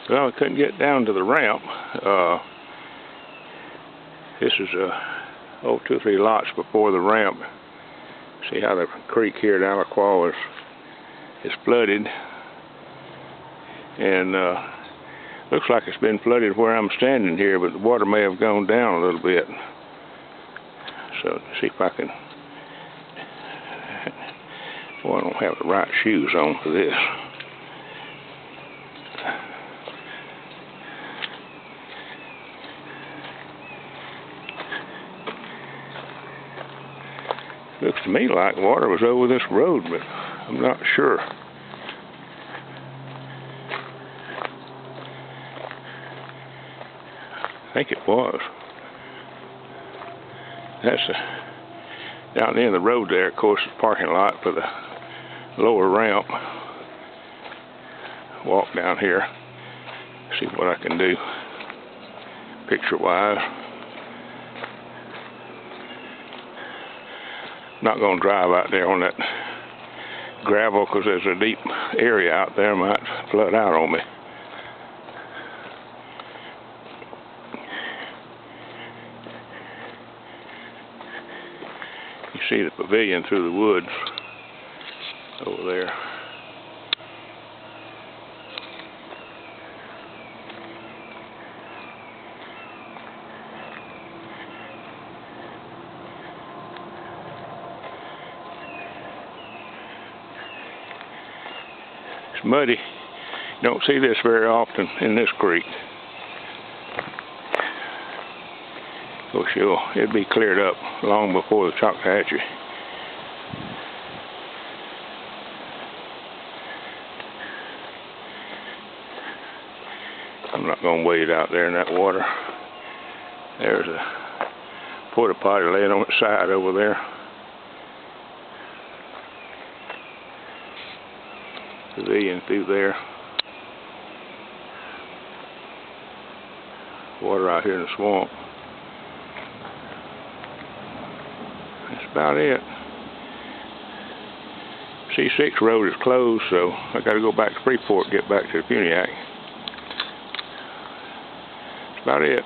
Well, I couldn't get down to the ramp. This is 2 or 3 lots before the ramp. See how the creek here at Alaqua is flooded, and looks like it's been flooded where I'm standing here, but the water may have gone down a little bit. So see if I can. Boy, I don't have the right shoes on for this. Looks to me like water was over this road, but I'm not sure. I think it was. That's down the end of the road there, of course, the parking lot for the lower ramp. Walk down here, see what I can do picture-wise. Not going to drive out there on that gravel because there's a deep area out there, might flood out on me. You see the pavilion through the woods over there. It's muddy. You don't see this very often in this creek. Of course, it'd be cleared up long before the Choctawhatchee. I'm not going to wade out there in that water. There's a porta potty laying on its side over there. Pavilion through there. Water out here in the swamp. That's about it. C6 road is closed, so I got to go back to Freeport, get back to the Puniac. That's about it.